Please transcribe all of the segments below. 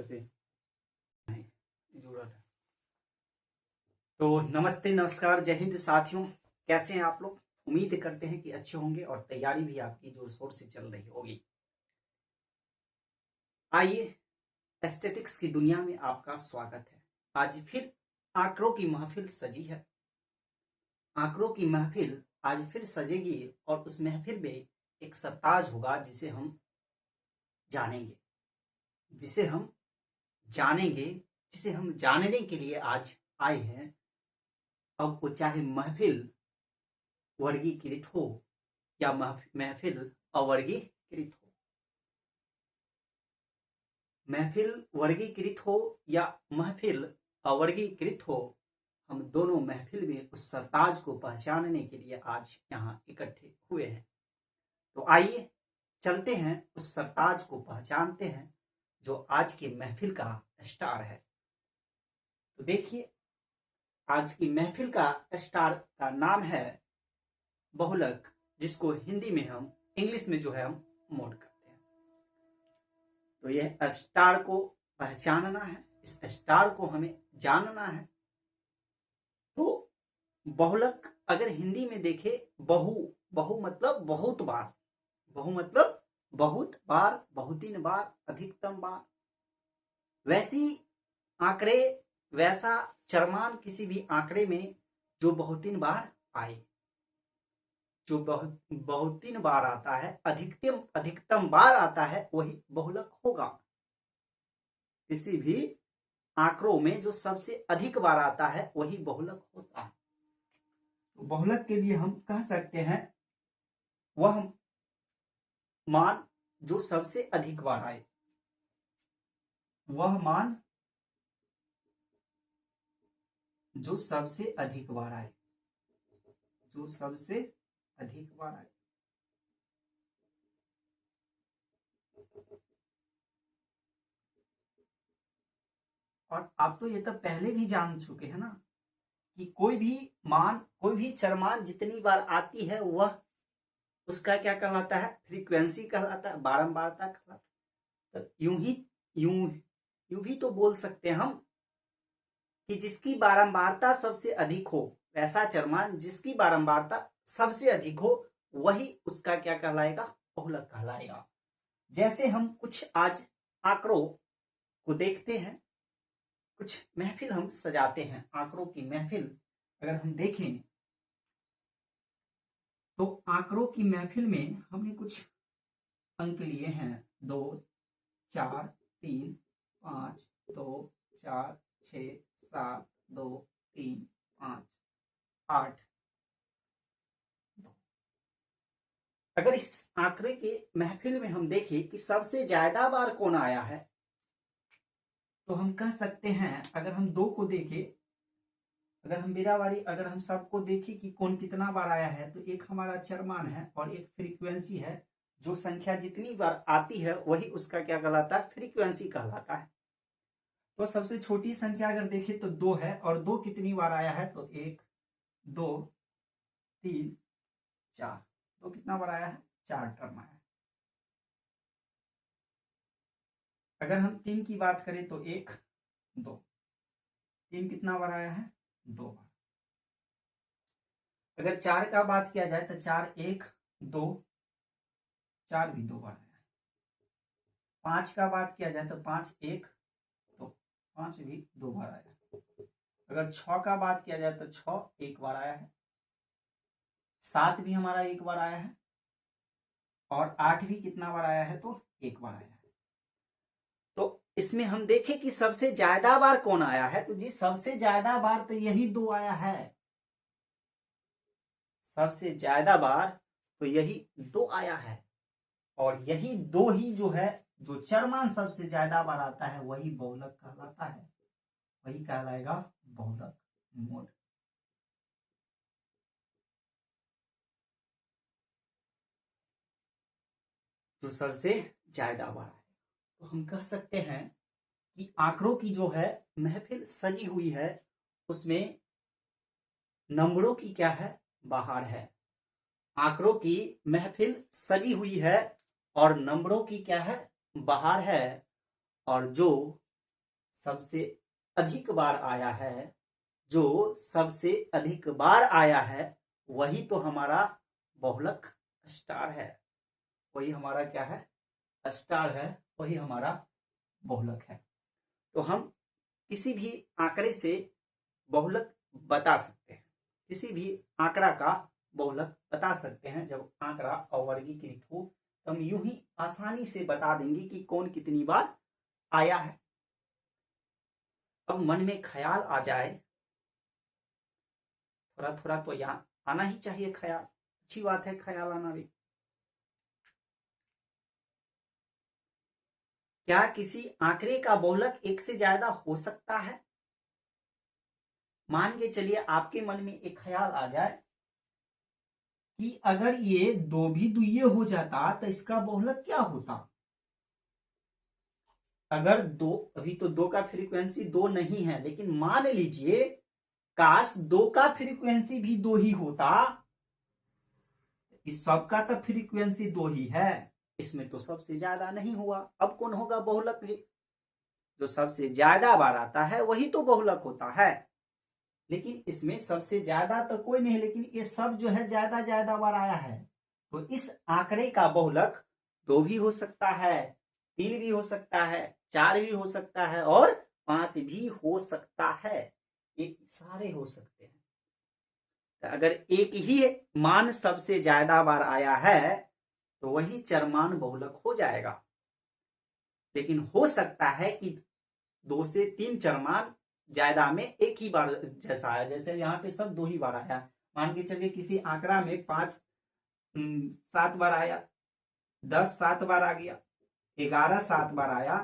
करते नहीं जुड़ा था। तो नमस्ते नमस्कार जय हिंद साथियों, कैसे हैं आप लोग। उम्मीद करते हैं कि अच्छे होंगे और तैयारी भी आपकी जोर शोर से चल रही होगी। आइए, एस्थेटिक्स की दुनिया में आपका स्वागत है। आज फिर आंकड़ों की महफिल सजी है। आंकड़ों की महफिल आज फिर सजेगी और उस महफिल में एक सरताज होगा जिसे हम जानेंगे जिसे हम जानेंगे जिसे हम जानने के लिए आज आए हैं। अब वो चाहे महफिल वर्गीकृत हो या महफिल अवर्गीकृत हो, महफिल वर्गीकृत हो या महफिल अवर्गीकृत हो, हम दोनों महफिल में उस सरताज को पहचानने के लिए आज यहाँ इकट्ठे हुए हैं। तो आइए चलते हैं, उस सरताज को पहचानते हैं जो आज के महफिल का स्टार है। तो देखिए, आज की महफिल का स्टार का नाम है बहुलक, जिसको हिंदी में हम इंग्लिश में जो है हम मोड करते हैं। तो यह स्टार को पहचानना है, इस स्टार को हमें जानना है। तो बहुलक अगर हिंदी में देखे, बहु मतलब बहुत बार, बहु मतलब बहुत बार, बहुतीन बार, अधिकतम बार। वैसी आंकड़े, वैसा चरमान किसी भी आंकड़े में जो बहुतीन बार आए, जो बहुतीन बार आता है, अधिकतम बार आता है, वही बहुलक होगा। किसी भी आंकड़ों में जो सबसे अधिक बार आता है वही बहुलक होता है। तो बहुलक के लिए हम कह सकते हैं वह मान जो सबसे अधिक बार आए, वह मान जो सबसे अधिक बार आए, जो सबसे अधिक बार आए। और आप तो ये तो पहले भी जान चुके हैं ना कि कोई भी मान, कोई भी चरमान जितनी बार आती है वह उसका क्या कहलाता है, फ्रीक्वेंसी कहलाता है, बारंबारता कहलाता है। तो यूं भी तो बोल सकते हैं हम कि जिसकी बारंबारता सबसे अधिक हो, ऐसा चरमान जिसकी बारंबारता सबसे अधिक हो, वही उसका क्या कहलाएगा, बहुलक कहलाएगा। जैसे हम कुछ आज आंकड़ों को देखते हैं, कुछ महफिल हम सजाते हैं, आंकड़ों की महफिल अगर हम देखें तो आंकड़ों की महफिल में हमने कुछ अंक लिए हैं, 2 4 3 5 2 4 6 7 2 3 5 8। अगर इस आंकड़े के महफिल में हम देखें कि सबसे ज्यादा बार कौन आया है, तो हम कह सकते हैं, अगर हम 2 को देखें, अगर हम बिरावारी, अगर हम सबको देखें कि कौन कितना बार आया है, तो एक हमारा चरमान है और एक फ्रीक्वेंसी है। जो संख्या जितनी बार आती है वही उसका क्या कहलाता है, फ्रीक्वेंसी कहलाता है। तो सबसे छोटी संख्या अगर देखें तो 2 है, और 2 कितनी बार आया है, तो 1 2 3 4। 2 कितना बार आया है, 4 टर्म आया है। अगर हम 3 की बात करें तो 1 2, 3 कितना बार आया है, 2 बार। अगर 4 का बात किया जाए तो 4 1 2, 4 भी 2 बार आया है। 5 का बात किया जाए तो 5 1 2, 5 भी 2 बार आया है। अगर 6 का बात किया जाए तो 6 1 बार आया है। 7 भी हमारा 1 बार आया है, और 8 भी कितना बार आया है, तो 1 बार आया है। तो इसमें हम देखें कि सबसे ज्यादा बार कौन आया है, तो जी सबसे ज्यादा बार तो यही 2 आया है। सबसे ज्यादा बार तो यही 2 आया है, और यही 2 ही जो है, जो चरमान सबसे ज्यादा बार आता है वही बहुलक कहलाता है, वही कहलाएगा बहुलक मोड। जो सबसे ज्यादा बार आए, तो हम कह सकते हैं कि आंकड़ों की जो है महफिल सजी हुई है, उसमें नंबरों की क्या है, बाहर है। आंकड़ों की महफिल सजी हुई है और नंबरों की क्या है, बाहर है। और जो सबसे अधिक बार आया है, जो सबसे अधिक बार आया है वही तो हमारा बहुलक स्टार है। वही हमारा क्या है? स्टार है, वही हमारा बहुलक है। तो हम किसी भी आंकड़े से बहुलक बता सकते हैं, किसी भी आंकड़ा का बहुलक बता सकते हैं। जब आंकड़ा अवर्गीकृत हो तो हम यूं ही आसानी से बता देंगे कि कौन कितनी बार आया है। अब मन में ख्याल आ जाए, थोड़ा थोड़ा तो यहाँ आना ही चाहिए ख्याल, अच्छी बात है ख्याल आना भी। क्या किसी आंकड़े का बहुलक एक से ज्यादा हो सकता है? मान के चलिए आपके मन में एक ख्याल आ जाए कि अगर ये दो भी दुइये हो जाता तो इसका बहुलक क्या होता। अगर दो, अभी तो दो का फ्रीक्वेंसी दो नहीं है, लेकिन मान लीजिए काश दो का फ्रीक्वेंसी भी दो ही होता, इस सब का तो फ्रीक्वेंसी दो ही है, इसमें तो सबसे ज्यादा नहीं हुआ। अब कौन होगा बहुलक? जो सबसे ज्यादा बार आता है वही तो बहुलक होता है। लेकिन इसमें सबसे ज्यादा तो कोई नहीं, लेकिन ये सब जो है ज्यादा ज्यादा बार आया है, तो इस आंकड़े का बहुलक दो भी हो सकता है, तीन भी हो सकता है, चार भी हो सकता है और पांच भी हो सकता है। ये सारे हो सकते हैं। तो अगर एक ही मान सबसे ज्यादा बार आया है तो वही चरमान बहुलक हो जाएगा। लेकिन हो सकता है कि दो से तीन चरमान ज्यादा में एक ही बार जैसा आया, जैसे यहाँ पे सब दो ही बार आया। मान के चलिए किसी आंकड़ा में 5 7 बार आया, 10 7 बार आ गया, 11 7 बार आया,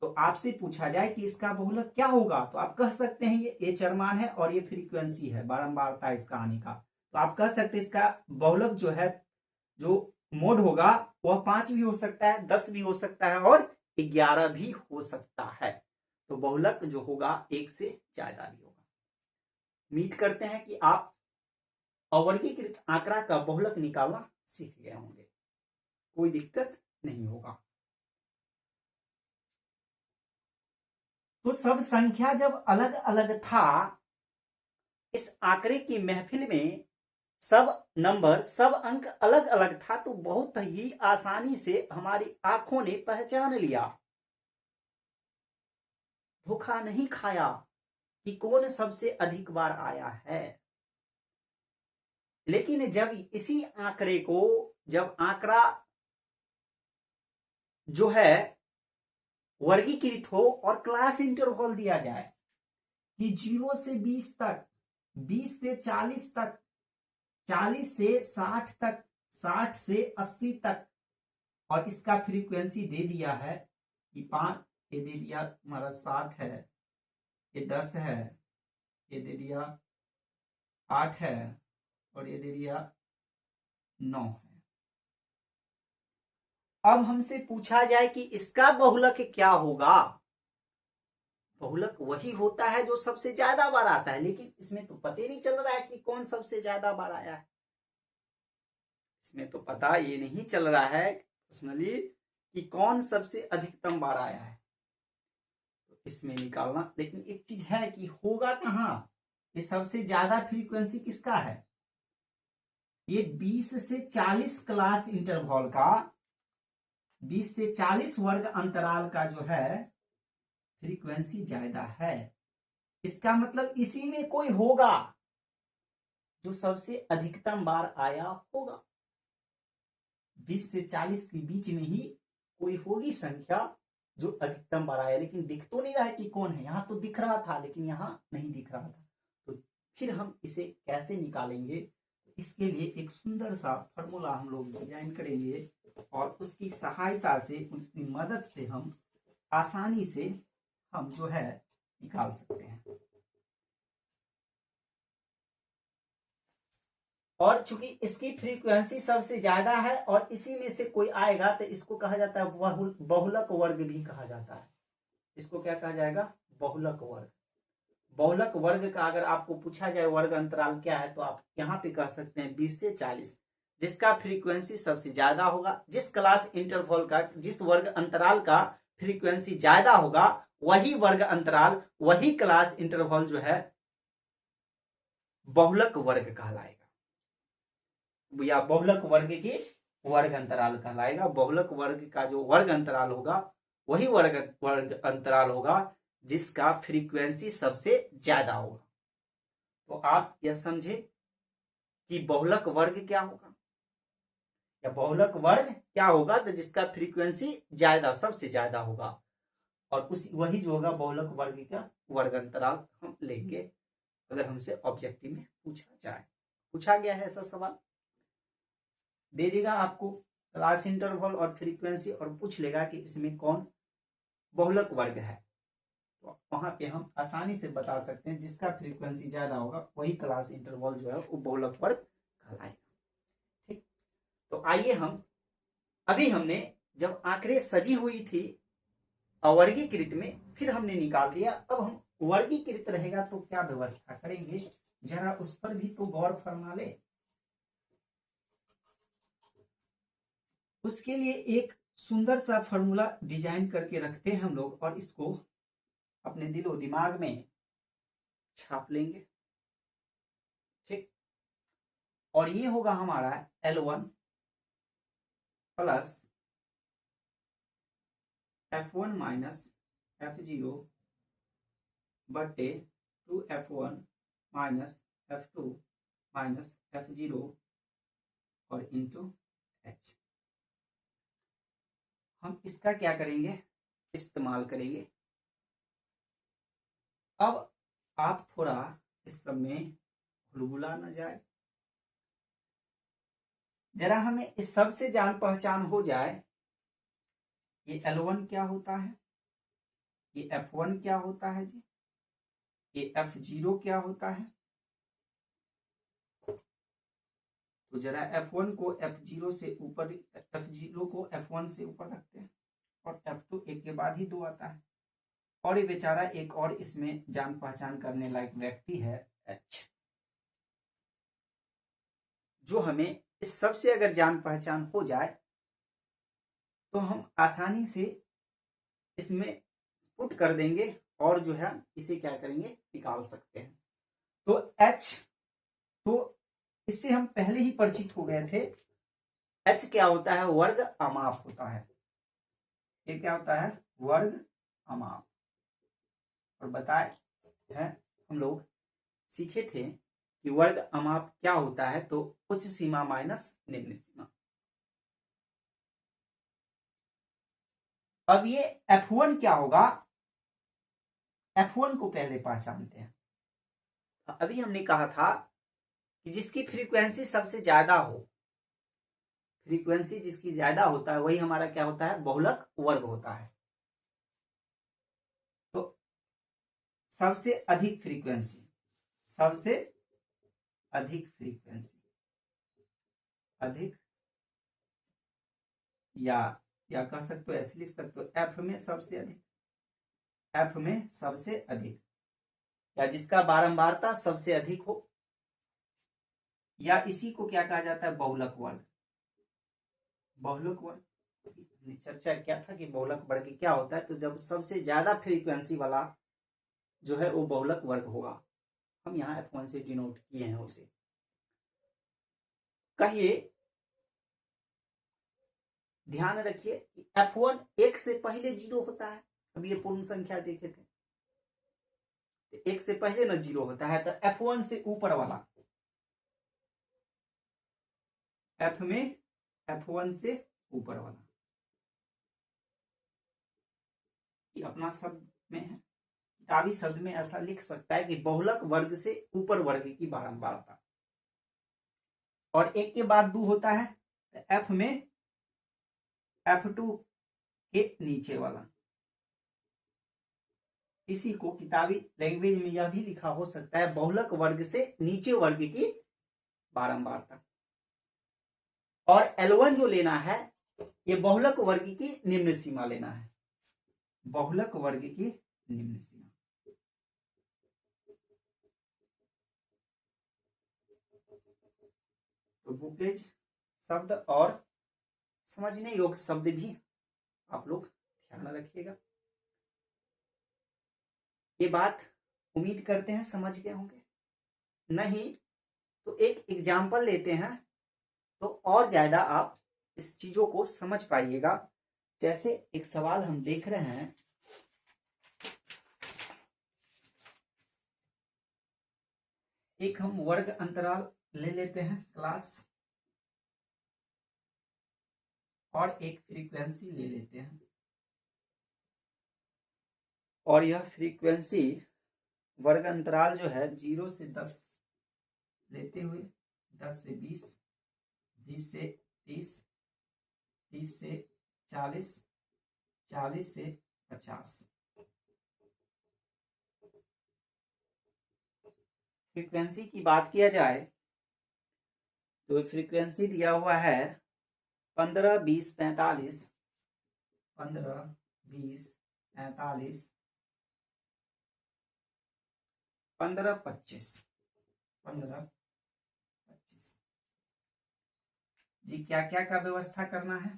तो आपसे पूछा जाए कि इसका बहुलक क्या होगा, तो आप कह सकते हैं ये चरमान है और ये फ्रीक्वेंसी है, बारंबारता इसका आने का। तो आप कह सकते हैं इसका बहुलक जो है, जो मोड होगा वह 5 भी हो सकता है, 10 भी हो सकता है और 11 भी हो सकता है। तो बहुलक जो होगा एक से ज्यादा भी होगा। उम्मीद करते हैं कि आप अवर्गीकृत आंकड़ा का बहुलक निकालना सीख गए होंगे, कोई दिक्कत नहीं होगा। तो सब संख्या जब अलग अलग था, इस आंकड़े की महफिल में सब नंबर, सब अंक अलग अलग था, तो बहुत ही आसानी से हमारी आंखों ने पहचान लिया, धोखा नहीं खाया कि कौन सबसे अधिक बार आया है। लेकिन जब इसी आंकड़े को, जब आंकड़ा जो है वर्गीकृत हो और क्लास इंटरवल दिया जाए कि 0 से 20 तक, 20 से 40 तक, 40 से 60 तक, 60 से 80 तक, और इसका फ्रीक्वेंसी दे दिया है कि 5, ये दे दिया हमारा 7 है, ये 10 है, ये दे दिया 8 है और ये दे दिया 9 है। अब हमसे पूछा जाए कि इसका बहुलक क्या होगा। बहुलक वही होता है जो सबसे ज्यादा बार आता है, लेकिन इसमें तो पता ही नहीं चल रहा है कि कौन सबसे ज्यादा बार आया है। इसमें तो पता ये नहीं चल रहा है पर्सनली कि कौन सबसे अधिकतम बार आया है, तो इसमें निकालना। लेकिन एक चीज है कि होगा कहां, ये सबसे ज्यादा फ्रीक्वेंसी किसका है, ये 20 से 40 क्लास इंटरवल का, 20 से 40 वर्ग अंतराल का जो है फ्रीक्वेंसी ज्यादा है। इसका मतलब इसी में कोई होगा जो सबसे अधिकतम बार आया होगा। 20 से 40 के बीच में ही कोई होगी संख्या जो अधिकतम बार आया, लेकिन दिख तो नहीं रहा है कि कौन है। यहां तो दिख रहा था लेकिन यहां नहीं दिख रहा था, तो फिर हम इसे कैसे निकालेंगे। इसके लिए एक सुंदर सा फॉर्मूला हम लोग डिजाइन करेंगे और उसकी सहायता से, उसकी मदद से हम आसानी से हम जो है निकाल सकते हैं। और चूंकि इसकी फ्रीक्वेंसी सबसे ज्यादा है और इसी में से कोई आएगा तो इसको कहा जाता है बहुलक वर्ग भी कहा जाता है। इसको क्या कहा जाएगा, बहुलक वर्ग। बहुलक वर्ग का अगर आपको पूछा जाए वर्ग अंतराल क्या है, तो आप यहाँ पे कह सकते हैं 20 से 40, जिसका फ्रीक्वेंसी सबसे ज्यादा होगा, जिस क्लास इंटरवल का, जिस वर्ग अंतराल का फ्रीक्वेंसी ज्यादा होगा वही वर्ग अंतराल, वही क्लास इंटरवल जो है बहुलक वर्ग कहलाएगा, या बहुलक वर्ग की वर्ग अंतराल कहलाएगा। बहुलक वर्ग का जो वर्ग अंतराल होगा वही वर्ग अंतराल होगा जिसका फ्रीक्वेंसी सबसे ज्यादा होगा। तो आप यह समझे कि बहुलक वर्ग क्या होगा, या बहुलक वर्ग क्या होगा, तो जिसका फ्रीक्वेंसी ज्यादा, सबसे ज्यादा होगा, और उस वही जो होगा बहुलक वर्ग का वर्ग अंतराल हम लेंगे अगर हमसे ऑब्जेक्टिव में पूछा जाए। पूछा गया है ऐसा सवाल, दे देगा आपको क्लास इंटरवल और फ्रीक्वेंसी, और पूछ लेगा कि इसमें कौन बहुलक वर्ग है, तो वहां पे हम आसानी से बता सकते हैं जिसका फ्रीक्वेंसी ज्यादा होगा वही क्लास इंटरवल जो है वो बहुलक वर्ग कहलाएगा। ठीक, तो आइए हम, अभी हमने जब आंकड़े सजी हुई थी अवर्गीकृत में, फिर हमने निकाल दिया, अब हम वर्गीकृत रहेगा तो क्या व्यवस्था करेंगे, जरा उस पर भी तो गौर फरमा ले। उसके लिए एक सुंदर सा फॉर्मूला डिजाइन करके रखते हैं हम लोग, और इसको अपने दिलो दिमाग में छाप लेंगे। ठीक, और ये होगा हमारा L1 plus F1 minus F0 बटे 2F1 minus F2 minus F0 और इंटू H। हम इसका क्या करेंगे, इस्तेमाल करेंगे। अब आप थोड़ा इस सब में भुलभुला न जाए, जरा हमें इस सब से जान पहचान हो जाए। ये L1 क्या होता है, ये F1 क्या होता है जी, ये F0 क्या होता है। तो जरा F1 को F0 से ऊपर, F0 को F1 से ऊपर रखते हैं, और F2 एक के बाद ही 2 आता है। और ये बेचारा एक और इसमें जान पहचान करने लायक व्यक्ति है H, जो हमें इस सब से अगर जान पहचान हो जाए तो हम आसानी से इसमें पुट कर देंगे, और जो है इसे क्या करेंगे, निकाल सकते हैं। तो H, तो इससे हम पहले ही परिचित हो गए थे। H क्या होता है, वर्ग अमाप होता है। ये क्या होता है, वर्ग अमाप। और बताए हैं हम लोग, सीखे थे कि वर्ग अमाप क्या होता है, तो उच्च सीमा माइनस निम्न सीमा। अब ये F1 क्या होगा, F1 को पहले पहचानते हैं। अभी हमने कहा था कि जिसकी फ्रीक्वेंसी सबसे ज्यादा हो, फ्रीक्वेंसी जिसकी ज्यादा होता है वही हमारा क्या होता है, बहुलक वर्ग होता है। तो सबसे अधिक फ्रीक्वेंसी, सबसे अधिक फ्रीक्वेंसी, अधिक, या कह सकते हो ऐसे लिख सकते हो, एफ में सबसे अधिक, एफ में सबसे अधिक, या जिसका बारंबारता सबसे अधिक हो, या इसी को क्या कहा जाता है, बहुलक वर्ग। बहुलक वर्ग चर्चा क्या था कि बहुलक वर्ग क्या होता है, तो जब सबसे ज्यादा फ्रीक्वेंसी वाला जो है वो बहुलक वर्ग होगा। हम यहाँ F1 से डिनोट किए हैं उसे। कहिए, ध्यान रखिए कि F1 एक से पहले 0 होता है। अब ये पूर्ण संख्या देखे थे, एक से पहले ना 0 होता है, तो F1 से ऊपर वाला, F में F1 से ऊपर वाला, ये अपना शब्द में है, किताबी शब्द में ऐसा लिख सकता है कि बहुलक वर्ग से ऊपर वर्ग की बारंबारता। और एक के बाद 2 होता है, F में F2 के नीचे वाला। इसी को किताबी लैंग्वेज में यह भी लिखा हो सकता है, बहुलक वर्ग से नीचे वर्ग की बारंबारता। और L1 जो लेना है, ये बहुलक वर्ग की निम्न सीमा लेना है, बहुलक वर्ग की निम्न सीमा। तो बुकेज शब्द और समझने योग्य शब्द भी आप लोग ध्यान रखिएगा। ये बात उम्मीद करते हैं समझ गए होंगे। नहीं तो एक एग्जाम्पल लेते हैं तो और ज्यादा आप इस चीजों को समझ पाइएगा। जैसे एक सवाल हम देख रहे हैं, एक हम वर्ग अंतराल ले लेते हैं क्लास, और एक फ्रीक्वेंसी ले लेते हैं, और यह फ्रीक्वेंसी वर्ग अंतराल जो है 0 से 10 लेते हुए 10 से 20, 20 से 30, 30 से 40, 40 से 50। फ्रीक्वेंसी की बात किया जाए तो फ्रीक्वेंसी दिया हुआ है 15, 20, 45, 15, 20, 45, 15, 25, 15, 25। जी क्या क्या का व्यवस्था करना है?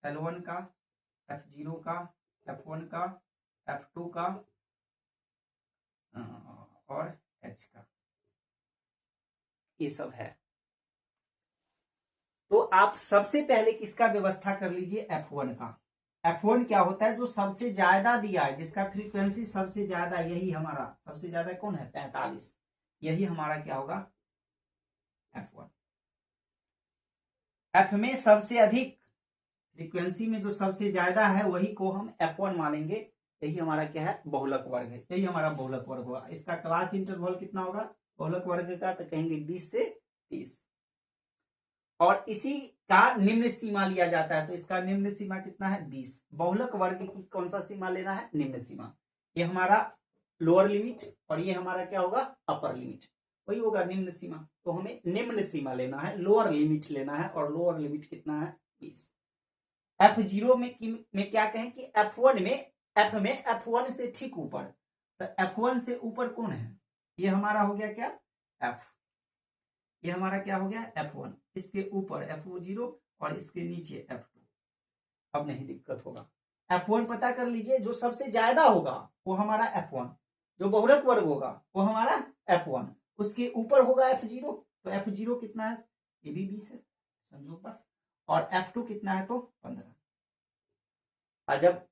L1 का, F0 का, F1 का, F2 का और H का, ये सब है। तो आप सबसे पहले किसका व्यवस्था कर लीजिए? F1 का। F1 क्या होता है? जो सबसे ज्यादा दिया है, जिसका फ्रीक्वेंसी सबसे ज्यादा, यही हमारा सबसे ज्यादा कौन है? 45। यही हमारा क्या होगा? F1। F में सबसे अधिक फ्रीक्वेंसी में जो सबसे ज्यादा है वही को हम F1 मानेंगे। यही हमारा क्या है? बहुलक वर्ग है। यही हमारा बहुलक वर्ग होगा। इसका क्लास इंटरवल कितना होगा बहुलक वर्ग का? तो कहेंगे 20 से 30। और इसी का निम्न सीमा लिया जाता है, तो इसका निम्न सीमा कितना है? 20। बहुलक वर्ग की कौन सा सीमा लेना है? निम्न सीमा। ये हमारा लोअर लिमिट और ये हमारा क्या होगा? Upper limit. वही होगा निम्न सीमा। तो हमें निम्न सीमा लेना है, लोअर लिमिट लेना है, और लोअर लिमिट कितना है? 20। F0 में क्या कहें कि F1 में, F में F1 से ठीक ऊपर, तो F1 से ऊपर कौन है? ये हमारा हो गया क्या? F। ये हमारा क्या हो गया? F1। इसके ऊपर F0 और इसके नीचे F2। अब नहीं दिक्कत होगा। F1 पता कर लीजिए, जो सबसे ज्यादा होगा वो हमारा F1, जो बहुलक वर्ग होगा वो हमारा F1, उसके ऊपर होगा F0। तो F0 कितना है? ये भी 20 है, समझो बस। और F2 कितना है? तो 15। और जब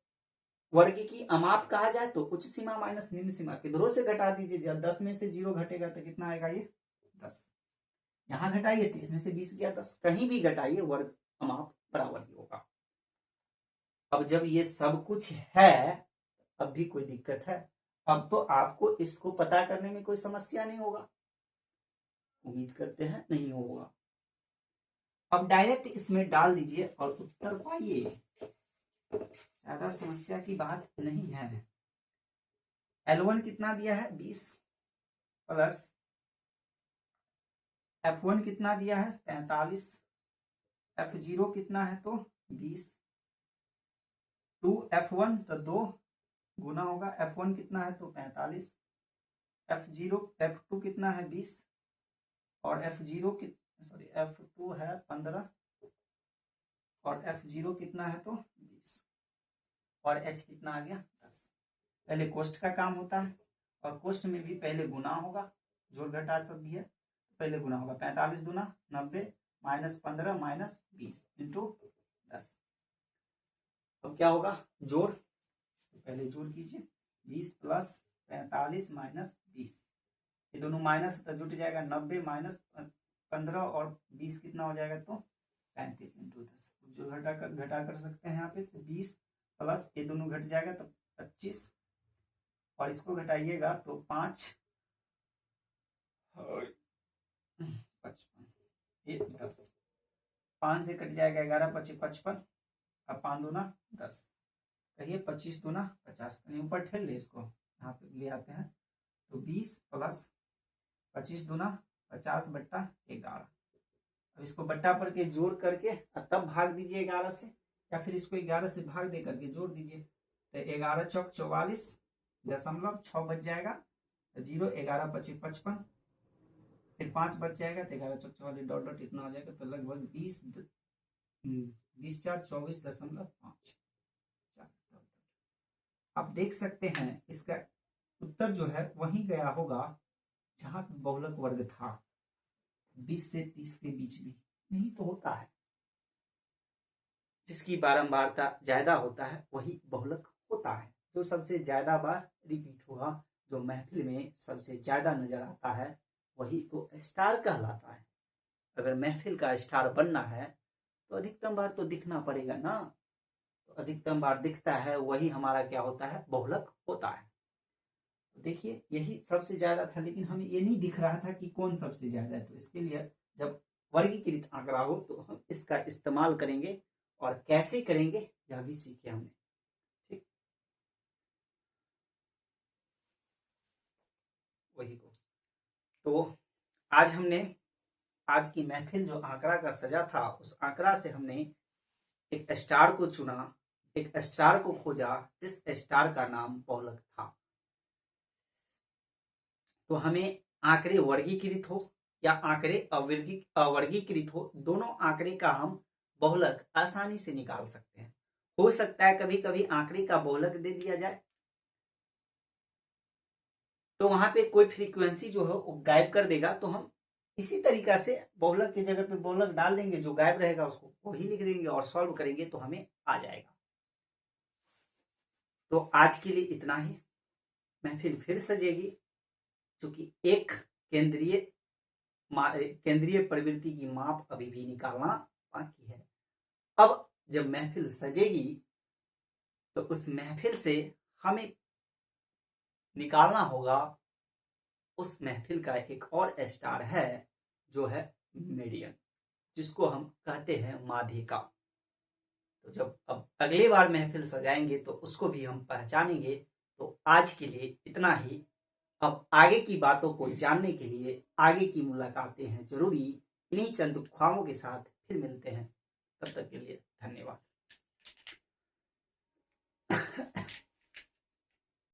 वर्ग की अमाप कहा जाए तो उच्च सीमा माइनस निम्न सीमा, किधरों से घटा दीजिए। जब 10 में से 0 घटेगा तो कितना आएगा? ये 10। यहां घटाइए, 30 में से 20 गया 10, कहीं भी घटाइए वर्ग अमाप बराबर ही होगा। अब जब ये सब कुछ है, अब भी कोई दिक्कत है? अब तो आपको इसको पता करने में कोई समस्या नहीं होगा, उम्मीद करते हैं नहीं होगा। अब डायरेक्ट इसमें डाल दीजिए और उत्तर पाइए, ज्यादा समस्या की बात नहीं है। L1 कितना दिया है? 20 प्लस F1 कितना दिया है? 45। F0 कितना है? तो 20। 2F1 तो 2 गुना होगा। F1 कितना है? तो 45। F2 कितना है? 20। और F0 सॉरी F2 है 15 और F0 कितना है? तो 20। और H कितना आ गया? 10। पहले कोष्ठ का काम होता है, और कोष्ठ में भी पहले गुना होगा, जोड़ घटा सब भी है, पहले गुना होगा। 45 दूना 90 माइनस 15 माइनस 20 इंटू 10। तो क्या होगा? जोड़, तो पहले जोड़ कीजिए। 20 प्लस 45 माइनस 20, ये दोनों माइनस तो जुट जाएगा। 90 माइनस 15 और 20 कितना हो जाएगा? तो 35 इंटू 10। जो घटा कर सकते हैं यहाँ पे 20 प्लस ये दोनों घट जाएगा तो 25, और इसको घटाइएगा तो 5 55, ये 10। 5 से कट जाएगा 11 25 55। अब 5 दूना 10, कहिए 25 दूना 50। कहीं ऊपर ठेल ले, इसको यहाँ पे ले आते हैं। तो 20 प्लस 25 दूना 50 बट्टा 11। अब इसको बट्टा पर के जोड़ करके तब भाग दीजिए 11 से, या फिर इसको 11 से भाग दे करके जोड़ दीजिए। तो 11 चौक 44.6 बच जाएगा। तो 0 11 25 55, फिर 5 बच जाएगा तो 11 चौक 44 डॉट डॉट इतना हो जाएगा। तो लगभग 20 4 24.5। आप देख सकते हैं इसका उत्तर जो है वहीं गया होगा जहां बहुलक वर्ग था, 20 से 30 के बीच में। यही तो होता है, जिसकी बारंबारता ज्यादा होता है वही बहुलक होता है। जो सबसे ज्यादा बार रिपीट होगा, जो महफिल में सबसे ज्यादा नजर आता है, वही तो स्टार कहलाता है। अगर महफिल का स्टार बनना है तो अधिकतम बार तो दिखना पड़ेगा ना, तो अधिकतम बार दिखता है वही हमारा क्या होता है, बहुलक होता है। तो देखिए यही सबसे ज्यादा था, लेकिन हमें ये नहीं दिख रहा था कि कौन सबसे ज्यादा है। तो इसके लिए जब वर्गीकृत आंकड़ा हो तो हम इसका इस्तेमाल करेंगे, और कैसे करेंगे यह भी सीखे हमने। ठीक, वही को तो आज हमने, आज की महफिल जो आंकड़ा का सजा था, उस आंकड़ा से हमने एक स्टार को चुना, एक स्टार को खोजा जिस स्टार का नाम बहुलक था। तो हमें आंकड़े वर्गीकृत हो या आंकड़े अवर्गीकृत हो, दोनों आंकड़े का हम बहुलक आसानी से निकाल सकते हैं। हो सकता है कभी कभी आंकड़े का बहुलक दे दिया जाए तो वहां पे कोई फ्रीक्वेंसी जो है वो गायब कर देगा, तो हम इसी तरीका से बहुलक की जगह पे बहुलक डाल देंगे, जो गायब रहेगा उसको वही लिख देंगे और सॉल्व करेंगे तो हमें आ जाएगा। तो आज के लिए इतना ही, महफिल फिर सजेगी, क्योंकि एक केंद्रीय प्रवृत्ति की माप अभी भी निकालना बाकी है। अब जब महफिल सजेगी तो उस महफिल से हमें निकालना होगा, उस महफिल का एक और स्टार है जो है मीडियन, जिसको हम कहते हैं माध्यिका। तो जब अब अगली बार महफिल सजाएंगे तो उसको भी हम पहचानेंगे। तो आज के लिए इतना ही। अब आगे की बातों को जानने के लिए आगे की मुलाकातें हैं जरूरी। इन्हीं चंद ख्वाबों के साथ फिर मिलते हैं, तब तक के लिए धन्यवाद।